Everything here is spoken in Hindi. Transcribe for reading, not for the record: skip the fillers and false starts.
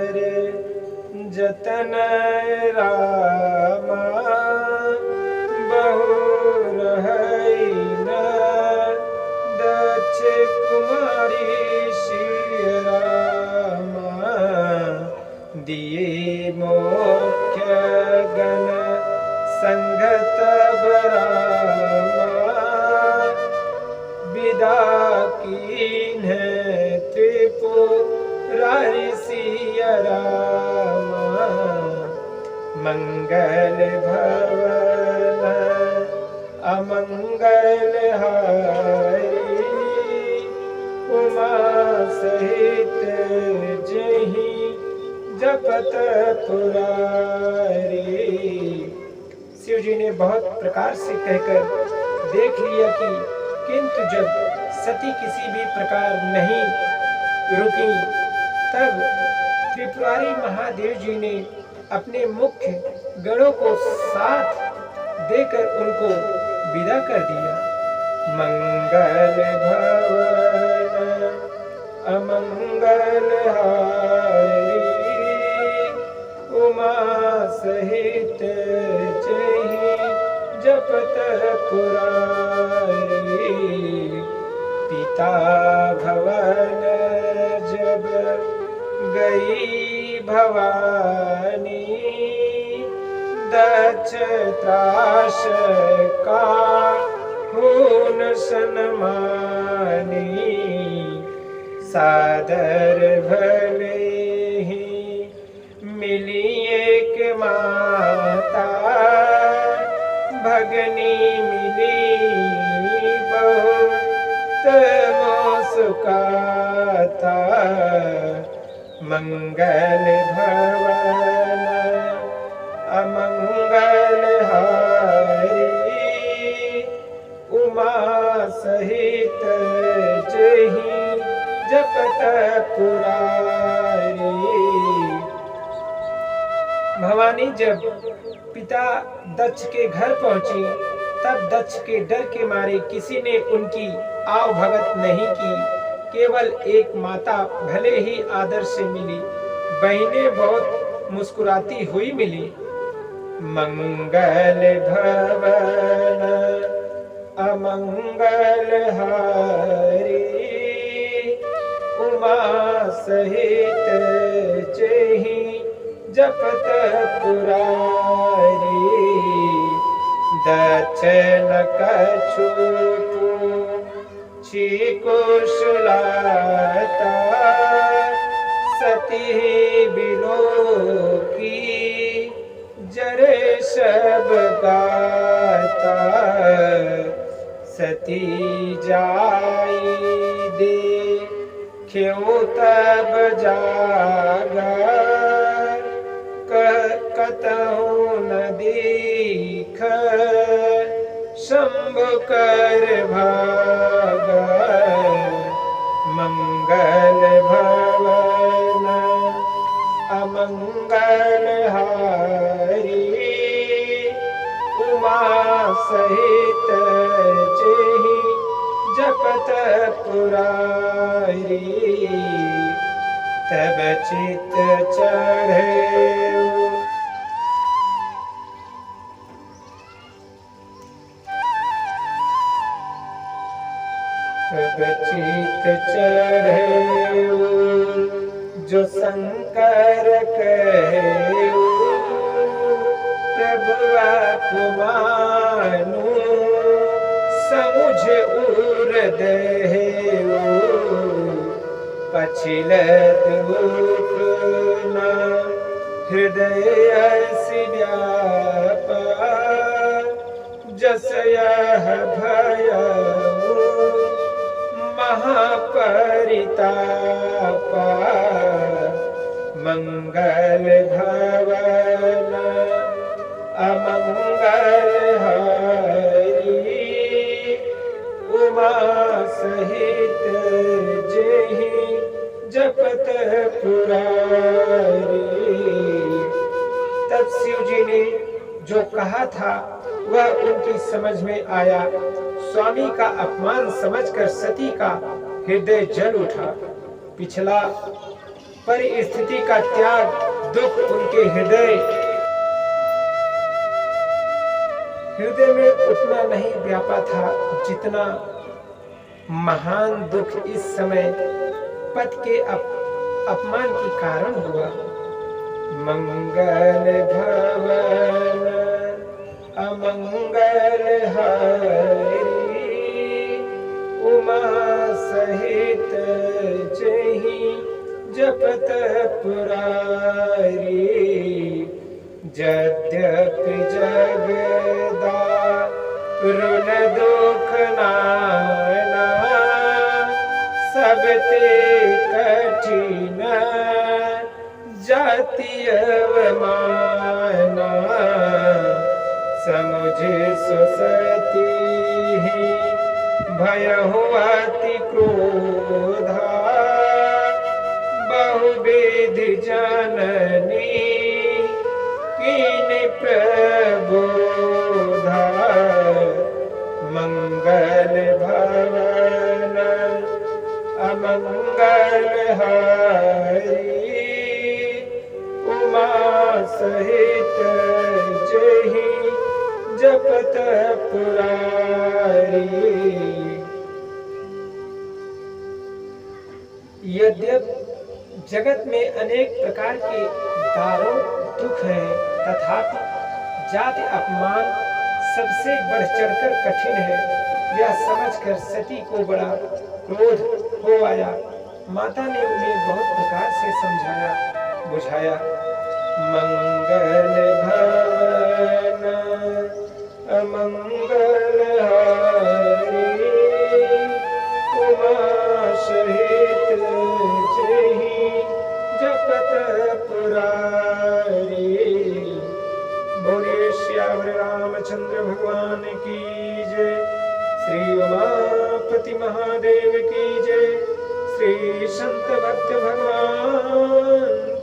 जतन रामा बहु रहई न दक्ष कुमारी श्री रामा दिए मोक्ष गण संगत बरामा विदा कीन्ह त्रिपुरारि सिया रामा मंगल भवन अमंगल हारी उमा सहित जही जपत पुरारी। शिव जी ने बहुत प्रकार से कहकर देख लिया कि किंतु जब सती किसी भी प्रकार नहीं रुकी, तब त्रिपुरारी महादेव जी ने अपने मुख्य गणों को साथ देकर उनको विदा कर दिया। मंगल भवन अमंगल हारी उमा सहित जही जपत पुरारी। पिता भवन जब गई भवानी दक्ष त्रास का खून सनमानी सादर भले ही मिली एक माता भगनी मिली बहुत मुस्काता। मंगल भवन अमंगल हारी उमा सहित जही जपत पुरारी। भवानी जब पिता दक्ष के घर पहुंची, तब दक्ष के डर के मारे किसी ने उनकी आव भगत नहीं की। केवल एक माता भले ही आदर से मिली, बहनें बहुत मुस्कुराती हुई मिली। मंगल भवन अमंगल हारी उमा सहित जही जपत पुरारी। दक्ष न कछु कुशलाता सती बिलो की जरे सब गाता। सती जाई देख्यो तब जागा कतहु न दीख शंभु कर भागा। मंगल भवन अमंगल हारी उमा सहित जही जपत पुरारी। तब चित चढ़े चित चढ़े जो शंकर कहे प्रभु आप मानू समुझ उर देहु पछिलत न हृदय सिव्यापा जस यह भयऊ महापरितापा। मंगल भवन अमंगल हारी उमा सहित जही जपत पुरारी। तब शिव जी ने जो कहा था वह उनकी समझ में आया। स्वामी का अपमान समझकर सती का हृदय जल उठा। पिछला परिस्थिति का त्याग, दुख उनके हृदय में उतना नहीं व्यापा था जितना महान दुख इस समय पति के अपमान के कारण हुआ। मंगल भवन अमंगल हारी, उमा सहित जहि जपत पुरारी। यद्यपि जगदारुण दुख नाना, सबते कठिन जाति अवमाना। समुझ सुसती भयहु अति क्रोधा, बहुविधि जननी कीन प्रबोधा। मंगल भवन अमंगल हारी, उमा सहित जहि जपत पुरारी। यद्यपि जगत में अनेक प्रकार के दारुण दुख हैं, तथापि जाति अपमान सबसे बढ़ चढ़कर कठिन है। यह समझकर सती को बड़ा क्रोध हो आया। माता ने उन्हें बहुत प्रकार से समझाया बुझाया। मंगल भवन अमंगल हारी, उमा सहित जहि जपत पुरारी। बोले श्याम रामचंद्र भगवान की जय। श्री उमापति महादेव की जय। श्री संत भक्त भगवान